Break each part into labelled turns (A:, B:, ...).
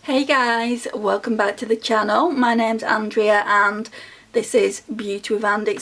A: Hey guys, welcome back to the channel. My name's Andrea and this is Beauty with Andy.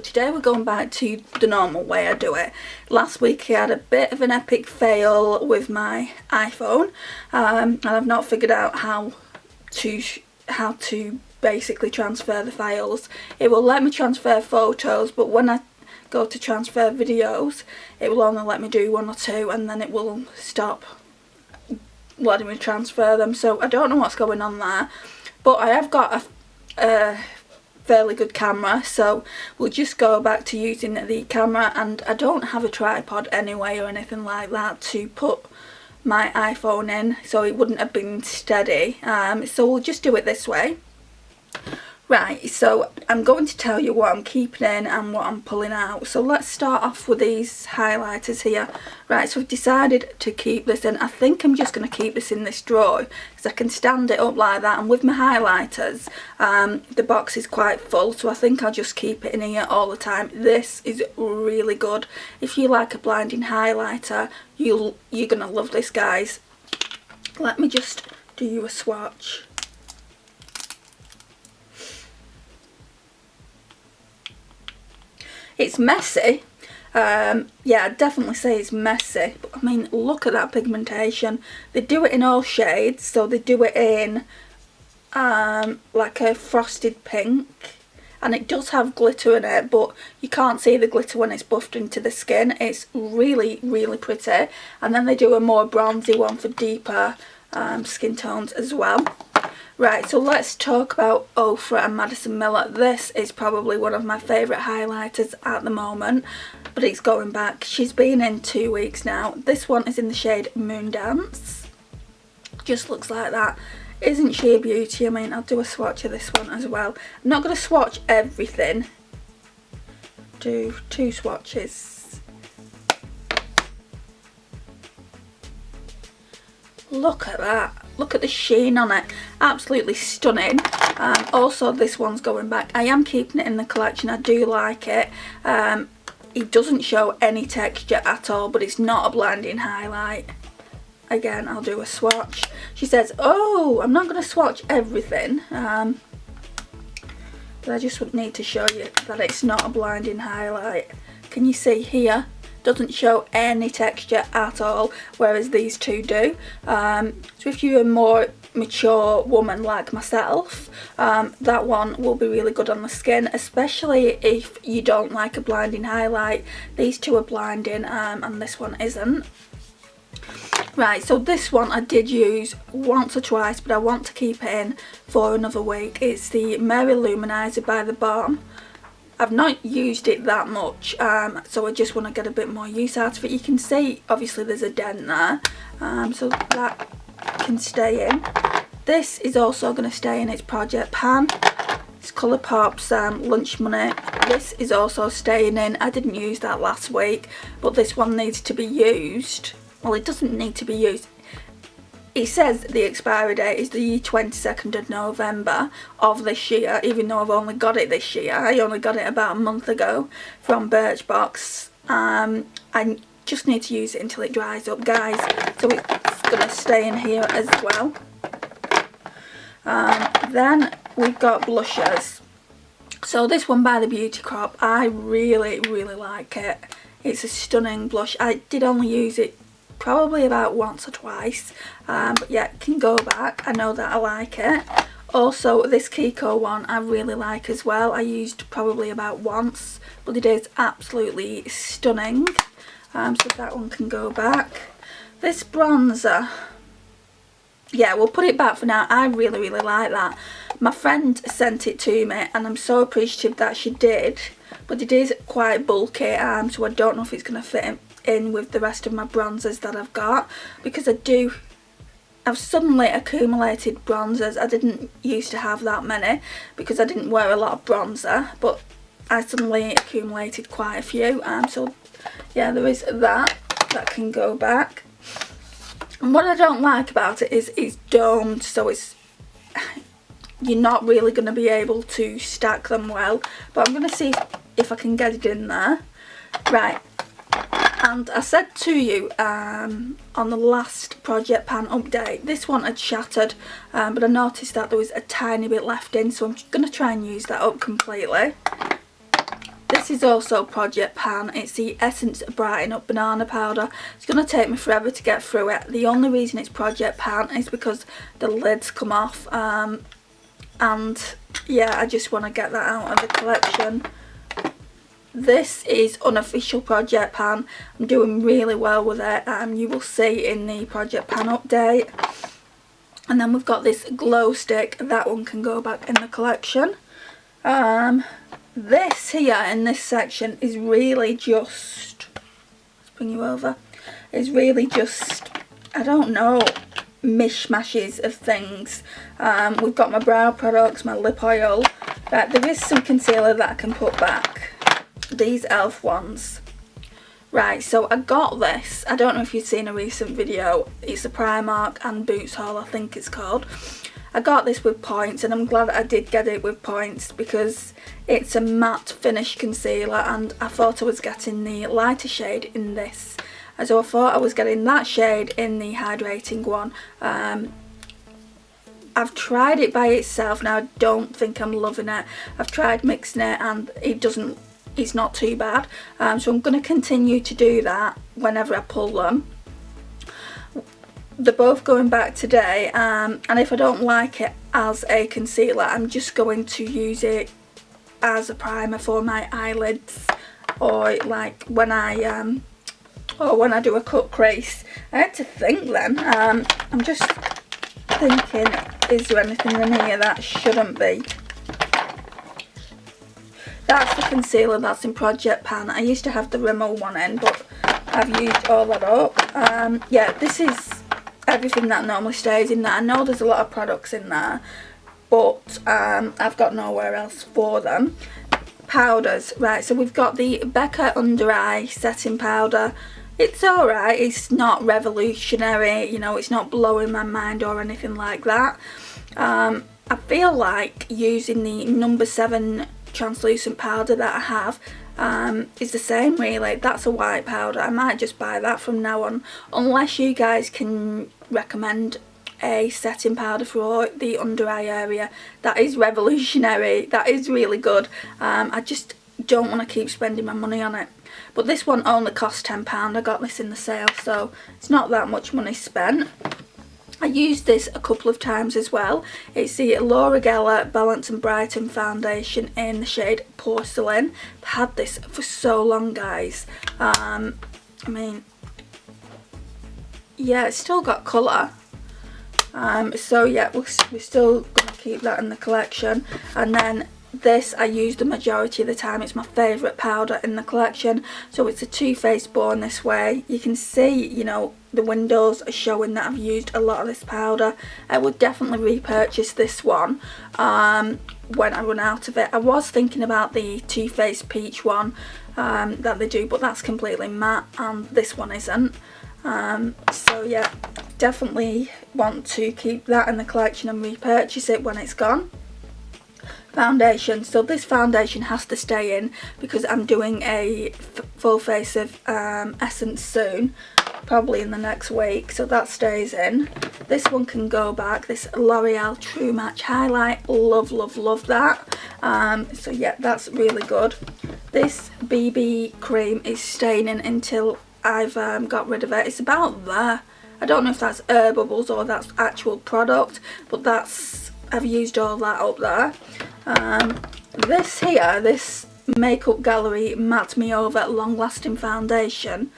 A: Today we're going back to the normal way I do it. Last week I had a bit of an epic fail with my iPhone and I've not figured out how to basically transfer the files. It will let me transfer photos, but when I go to transfer videos it will only let me do one or two and then it will stop letting me transfer them. So I don't know what's going on there, but I have got a fairly good camera, so we'll just go back to using the camera. And I don't have a tripod anyway or anything like that to put my iPhone in, so it wouldn't have been steady, so we'll just do it this way. Right, so I'm going to tell you what I'm keeping in and what I'm pulling out. So let's start off with these highlighters here. Right, so I've decided to keep this in. I think I'm just going to keep this in this drawer because I can stand it up like that. And with my highlighters, the box is quite full, so I think I'll just keep it in here all the time. This is really good. If you like a blinding highlighter, you're going to love this, guys. Let me just do you a swatch. It's messy, yeah, I'd definitely say it's messy, but I mean, look at that pigmentation. They do it in all shades, so they do it in like a frosted pink, and it does have glitter in it, but you can't see the glitter when it's buffed into the skin. It's really, really pretty. And then they do a more bronzy one for deeper skin tones as well. Right, so let's talk about Ofra and Madison Miller. This is probably one of my favourite highlighters at the moment, but it's going back. She's been in 2 weeks now. This one is in the shade Moondance. Just looks like that. Isn't she a beauty? I mean, I'll do a swatch of this one as well. I'm not going to swatch everything. Do 2 swatches. Look at that. Look at the sheen on it. Absolutely stunning. Also, this one's going back. I am keeping it in the collection. I do like it. It doesn't show any texture at all, but it's not a blinding highlight. Again, I'll do a swatch. She says, oh, I'm not going to swatch everything. But I just need to show you that it's not a blinding highlight. Can you see here? Doesn't show any texture at all, whereas these two do. So if you're a more mature woman like myself, that one will be really good on the skin, especially if you don't like a blinding highlight. These two are blinding, and this one isn't. Right, so this one I did use once or twice, but I want to keep it in for another week. It's the Mary Luminizer by The Balm. I've not used it that much, so I just want to get a bit more use out of it. You can see, obviously, there's a dent there, so that can stay in. This is also going to stay in. It's Project Pan. It's Colourpop's Lunch Money. This is also staying in. I didn't use that last week, but this one needs to be used. Well, it doesn't need to be used. It says the expiry date is the 22nd of November of this year, even though I've only got it this year. I only got it about a month ago from Birchbox. I just need to use it until it dries up, guys. So it's going to stay in here as well. Then we've got blushers. So this one by the Beauty Crop, I really, really like it. It's a stunning blush. I did only use it probably about once or twice, but yeah, it can go back. I know that I like it. Also, this Kiko one I really like as well. I used probably about once, but it is absolutely stunning. So that one can go back. This bronzer, yeah, we'll put it back for now. I really, really like that. My friend sent it to me and I'm so appreciative that she did, but it is quite bulky, so I don't know if it's going to fit in with the rest of my bronzers that I've got, because I've suddenly accumulated bronzers. I didn't used to have that many because I didn't wear a lot of bronzer, but I suddenly accumulated quite a few, so yeah, there is that can go back. And what I don't like about it is it's domed, so it's you're not really going to be able to stack them well, but I'm going to see if I can get it in there. Right, and I said to you on the last project pan update, this one had shattered, but I noticed that there was a tiny bit left in, so I'm just going to try and use that up completely. This is also project pan. It's the Essence Brighten Up Banana Powder. It's going to take me forever to get through it. The only reason it's project pan is because the lids come off, and yeah, I just want to get that out of the collection. This is unofficial project pan. I'm doing really well with it. You will see in the project pan update. And then we've got this glow stick. That one can go back in the collection. This here in this section is really just, let's bring you over, is really just, I don't know, mishmashes of things. We've got my brow products, my lip oil. Right, there is some concealer that I can put back. These e.l.f. ones. Right, so I got this. I don't know if you've seen a recent video. It's a Primark and Boots haul, I think it's called. I got this with points, and I'm glad I did get it with points because it's a matte finish concealer, and I thought I was getting the lighter shade in this. So I thought I was getting that shade in the hydrating one. I've tried it by itself. Now I don't think I'm loving it. I've tried mixing it and it's not too bad. So I'm going to continue to do that whenever I pull them. They're both going back today, and if I don't like it as a concealer, I'm just going to use it as a primer for my eyelids, or like when I do a cut crease. I had to think then. I'm just thinking, is there anything in here that shouldn't be? That's the concealer that's in project pan. I used to have the Rimmel one in, but I've used all that up. Yeah, this is everything that normally stays in there. I know there's a lot of products in there, but I've got nowhere else for them. Powders, right, so we've got the Becca Under Eye Setting Powder. It's alright, it's not revolutionary, you know, it's not blowing my mind or anything like that. I feel like using the number 7 translucent powder that I have is the same really. That's a white powder. I might just buy that from now on, unless you guys can recommend a setting powder for the under eye area that is revolutionary, that is really good. I just don't want to keep spending my money on it. But this one only cost £10. I got this in the sale, so it's not that much money spent. I used this a couple of times as well. It's the Laura Geller Balance and Brighten Foundation in the shade Porcelain. I've had this for so long, guys. I mean, yeah, it's still got colour. So yeah, we're still going to keep that in the collection. And then this I use the majority of the time. It's my favourite powder in the collection. So it's a Too Faced Born This Way. You can see, you know, the windows are showing that I've used a lot of this powder. I would definitely repurchase this one when I run out of it. I was thinking about the Too Faced Peach one that they do, but that's completely matte and this one isn't. So yeah, definitely want to keep that in the collection and repurchase it when it's gone. Foundation, so this foundation has to stay in because I'm doing a full face of Essence soon, probably in the next week, so that stays in. This one can go back, this L'Oreal True Match Highlight, love that. So yeah, that's really good. This BB cream is staying in until I've got rid of it. It's about there. I don't know if that's Air Bubbles or that's actual product, but that's, I've used all that up there. This here, this Makeup Gallery Matte Me Over Long Lasting Foundation,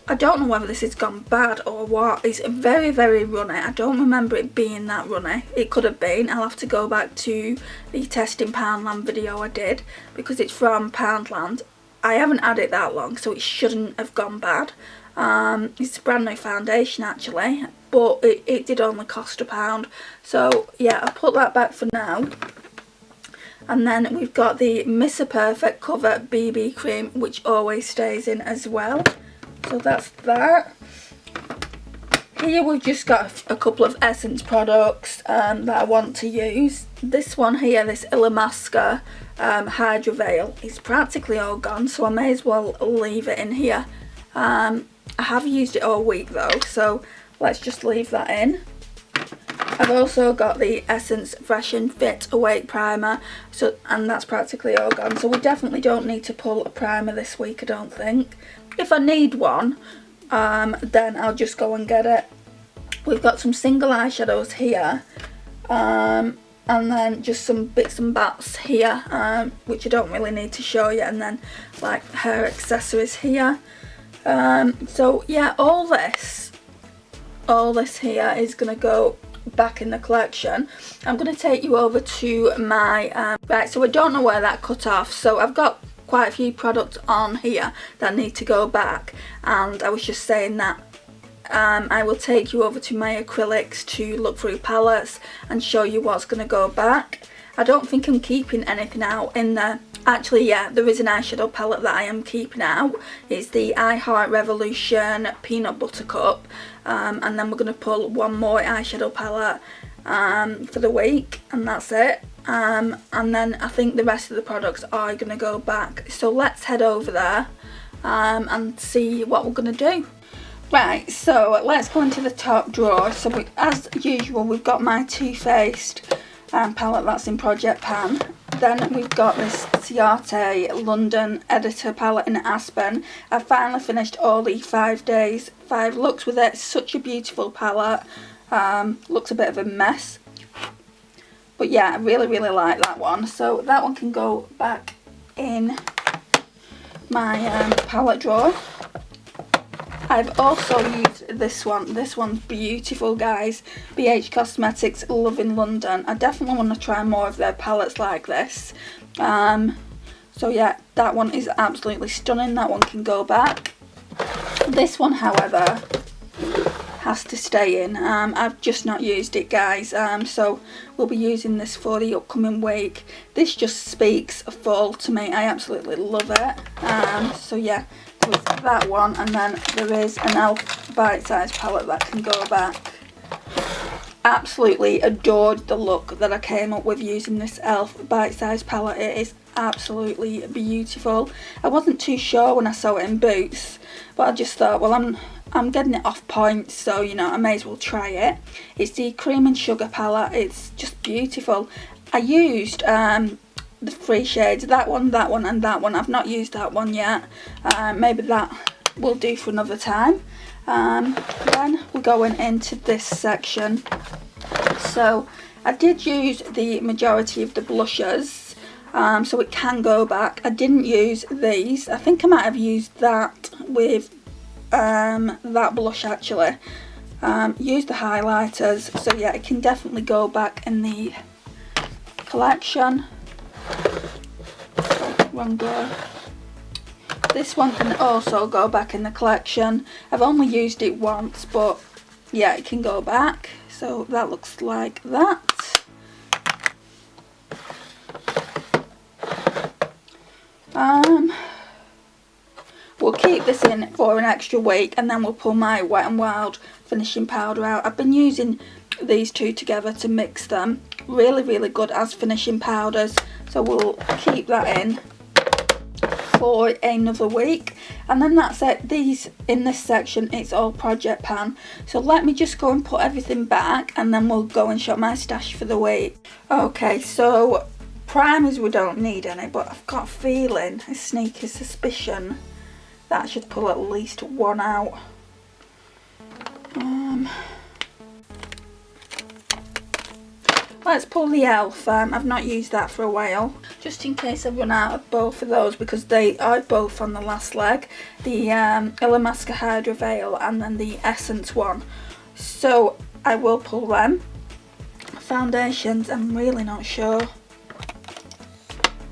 A: I don't know whether this has gone bad or what. It's very, very runny. I don't remember it being that runny. It could have been. I'll have to go back to the testing Poundland video I did because it's from Poundland. I haven't had it that long, so it shouldn't have gone bad. It's a brand new foundation actually, but it did only cost £1. So yeah, I'll put that back for now. And then we've got the Mr. Perfect Cover BB Cream, which always stays in as well. So that's that. Here we've just got a couple of Essence products that I want to use. This one here, this Illamasqua Hydra Veil, is practically all gone, so I may as well leave it in here. I have used it all week though, so let's just leave that in. I've also got the Essence Fresh and Fit Awake Primer, and that's practically all gone, so we definitely don't need to pull a primer this week, I don't think. If I need one, then I'll just go and get it. We've got some single eyeshadows here, and then just some bits and bats here, which I don't really need to show you, and then like hair accessories here. So yeah, all this here is going to go back in the collection. I'm going to take you over to my right, so I don't know where that cut off, so I've got quite a few products on here that need to go back, and I was just saying that I will take you over to my acrylics to look through palettes and show you what's going to go back. I don't think I'm keeping anything out in there. Actually, yeah, there is an eyeshadow palette that I am keeping out. It's the I Heart Revolution Peanut Butter Cup, and then we're going to pull one more eyeshadow palette for the week, and that's it. And then I think the rest of the products are going to go back. So let's head over there and see what we're going to do. Right, so let's go into the top drawer. So as usual, we've got my Too Faced palette that's in Project Pan. Then we've got this Ciate London Editor palette in Aspen. I finally finished all the 5 days, 5 looks with it. Such a beautiful palette. Looks a bit of a mess, but yeah, I really like that one. So that one can go back in my palette drawer. I've also used this one. This one's beautiful, guys. BH Cosmetics Love in London. I definitely want to try more of their palettes like this. So yeah, that one is absolutely stunning. That one can go back. This one, however, has to stay in. I've just not used it, guys, so we'll be using this for the upcoming week. This just speaks fall to me. I absolutely love it. So yeah, there's that one, and then there is an e.l.f. bite-sized palette that can go back. Absolutely adored the look that I came up with using this e.l.f. bite-sized palette. It is absolutely beautiful. I wasn't too sure when I saw it in Boots, but I just thought, well, I'm getting it off point, so you know, I may as well try it. It's the Cream and Sugar palette. It's just beautiful. I used the 3 shades, that one, and that one. I've not used that one yet. Maybe that will do for another time. Then we're going into this section. So I did use the majority of the blushes, so it can go back. I didn't use these. I think I might have used that with that blush actually. Use the highlighters, so yeah, it can definitely go back in the collection. Wrong door. This one can also go back in the collection. I've only used it once, but yeah, it can go back. So that looks like that. We'll keep this in for an extra week, and then we'll pull my Wet n Wild finishing powder out. I've been using these two together to mix them. Really good as finishing powders, so we'll keep that in for another week, and then that's it. These in this section, it's all Project Pan. So let me just go and put everything back, and then we'll go and shop my stash for the week. Okay, so primers, we don't need any, but I've got a feeling, a sneaky suspicion, that I should pull at least one out. Let's pull the e.l.f. I've not used that for a while, just in case I run out of both of those, because they are both on the last leg. The Illamasqua Hydra Veil and then the Essence one. So I will pull them. Foundations, I'm really not sure.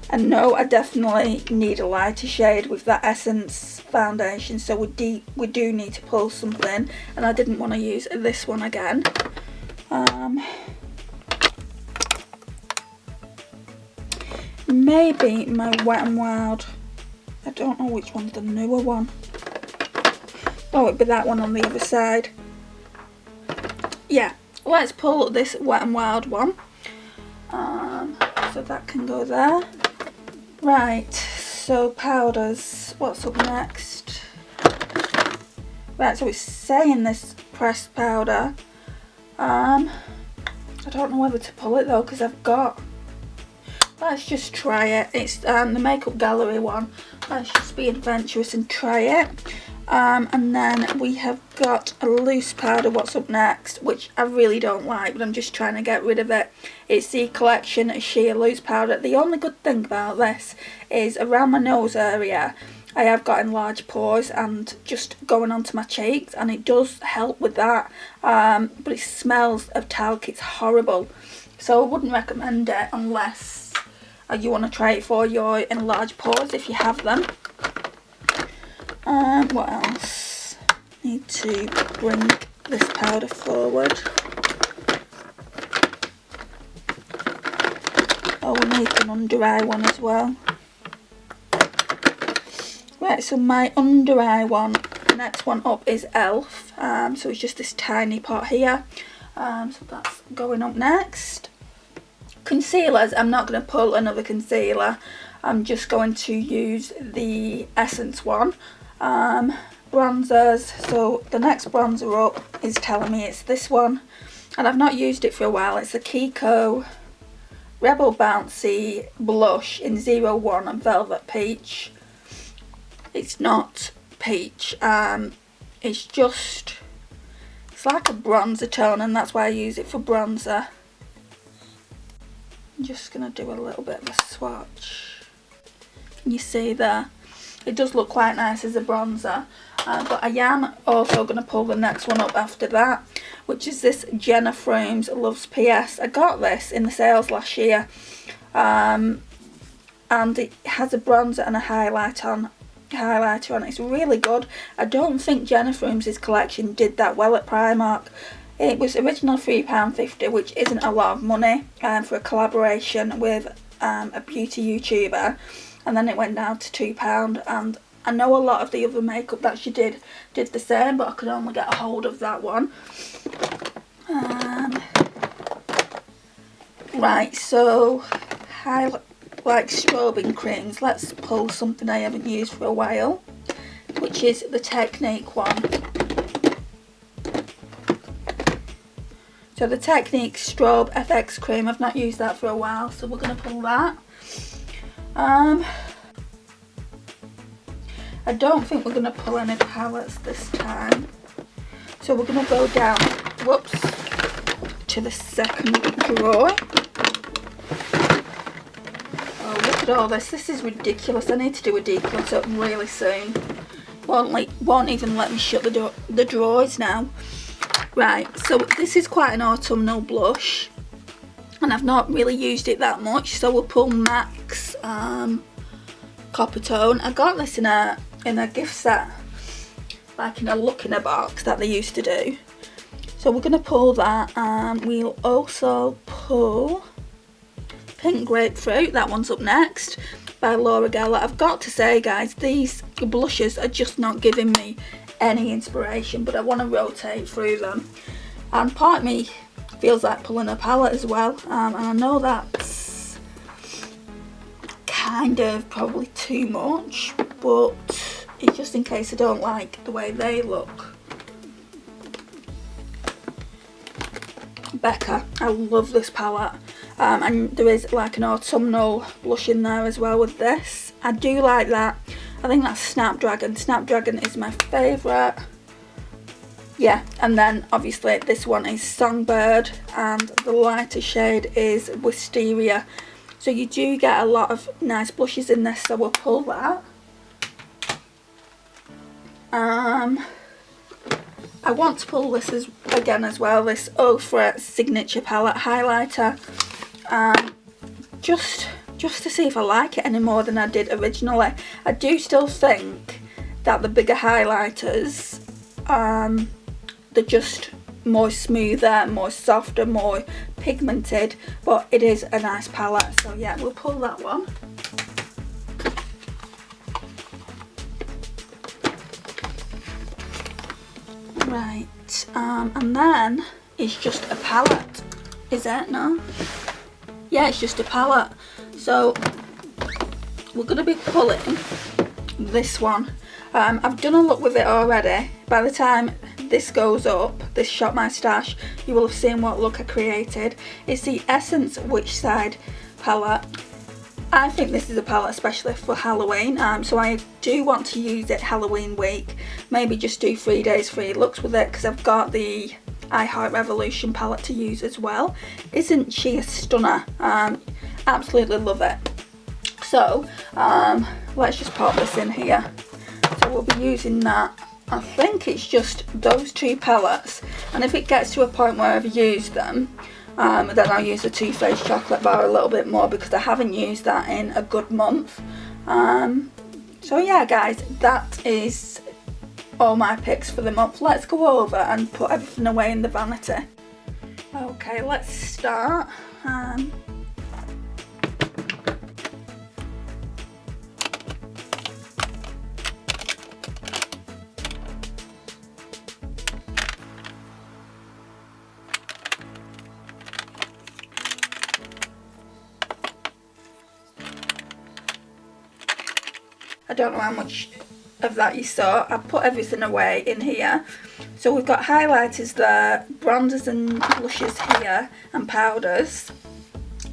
A: And no, I definitely need a lighter shade with that Essence foundation, so we do need to pull something, and I didn't want to use this one again. Maybe my Wet n Wild. I don't know which one's the newer one. Oh, it'd be that one on the other side. yeah, let's pull this Wet n Wild one. So that can go there. Right, so powders, what's up next? Right, so it's saying this pressed powder. I don't know whether to pull it though, because I've got, let's just try it. It's the Makeup Gallery one. Let's just be adventurous and try it. And then we have got a loose powder, what's up next, which I really don't like, but I'm just trying to get rid of it. It's the Collection Sheer Loose Powder. The only good thing about this is around my nose area, I have got enlarged pores and just going onto my cheeks, and it does help with that, but it smells of talc. It's horrible, so I wouldn't recommend it unless you want to try it for your enlarged pores if you have them. What else? Need to bring this powder forward. Oh, we need an under eye one as well. Right, so my under eye one, next one up is ELF. So it's just this tiny pot here. So that's going up next. Concealers, I'm not going to pull another concealer. I'm just going to use the Essence one. Bronzers, so the next bronzer up is telling me it's this one, and I've not used it for a while. It's a Kiko Rebel Bouncy blush in 01 and Velvet Peach. It's not peach, it's like a bronzer tone, and that's why I use it for bronzer. I'm just going to do a little bit of a swatch. Can you see there? It does look quite nice as a bronzer, but I am also going to pull the next one up after that, which is this Jenna Frames Loves PS. I got this in the sales last year, and it has a bronzer and a highlighter on. It's really good. I don't think Jenna Frames' collection did that well at Primark. It was originally £3.50, which isn't a lot of money for a collaboration with a beauty YouTuber. And then it went down to £2, and I know a lot of the other makeup that she did the same, but I could only get a hold of that one. Right, so like strobing creams, let's pull something I haven't used for a while, which is the Technique one. So the Technique Strobe FX cream, I've not used that for a while, so we're going to pull that. I don't think we're going to pull any palettes this time, so we're going to go down, whoops, to the second drawer. Oh, look at all this. This is ridiculous. I need to do a declutter really soon. Won't even let me shut the drawers now. Right, so this is quite an autumnal blush, and I've not really used it that much, so we'll pull MAC's Copper Tone. I got this in a gift set, like in a look in a box that they used to do. So we're going to pull that, and we'll also pull Pink Grapefruit. That one's up next, by Laura Geller. I've got to say, guys, these blushes are just not giving me any inspiration, but I want to rotate through them, and part of me feels like pulling a palette as well, and I know that's kind of probably too much, but it's just in case I don't like the way they look. Becca, I love this palette, and there is like an autumnal blush in there as well with this. I do like that. I think that's Snapdragon. Snapdragon is my favourite. Yeah, and then obviously this one is Songbird, and the lighter shade is Wisteria. So you do get a lot of nice blushes in this, so we'll pull that. I want to pull this again as well, this Ofra Signature Palette Highlighter. Just to see if I like it any more than I did originally. I do still think that the bigger highlighters, they're just more smoother, more softer, more pigmented, but it is a nice palette, so yeah, we'll pull that one. Right, and then is just a palette. Is it? No? Yeah, it's just a palette. So we're going to be pulling this one. I've done a look with it already. By the time this goes up, this Shop My Stash, you will have seen what look I created. It's the Essence Which Side palette. I think this is a palette especially for Halloween, so I do want to use it Halloween week. Maybe just do 3 days free looks with it, because I've got the I Heart Revolution palette to use as well. Isn't she a stunner? Absolutely love it. So let's just pop this in here. So we'll be using that. I think it's just those 2 palettes, and if it gets to a point where I've used them, then I'll use the Too Faced chocolate bar a little bit more, because I haven't used that in a good month. So yeah guys, that is all my picks for the month. Let's go over and put everything away in the vanity. Okay, let's start. I don't know how much of that you saw. I put everything away in here. So we've got highlighters there, bronzers and blushes here, and powders.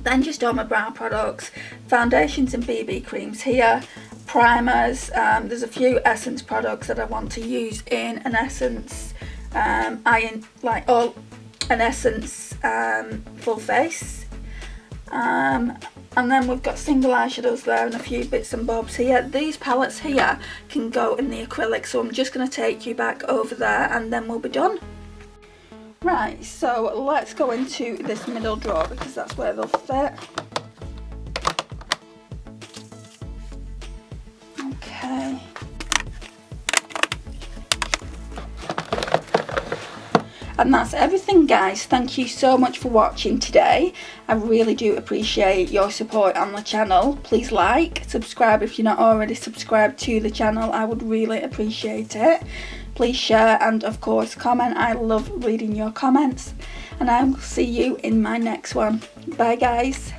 A: Then just all my brow products, foundations and BB creams here, primers. There's a few Essence products that I want to use in an Essence an Essence full face. And then we've got single eyeshadows there and a few bits and bobs here. These palettes here can go in the acrylic, so I'm just going to take you back over there and then we'll be done. Right, so let's go into this middle drawer because that's where they'll fit. Okay. And that's everything guys. Thank you so much for watching today. I really do appreciate your support on the channel. Please like, subscribe if you're not already subscribed to the channel. I would really appreciate it. Please share and of course comment. I love reading your comments. And I will see you in my next one. Bye guys.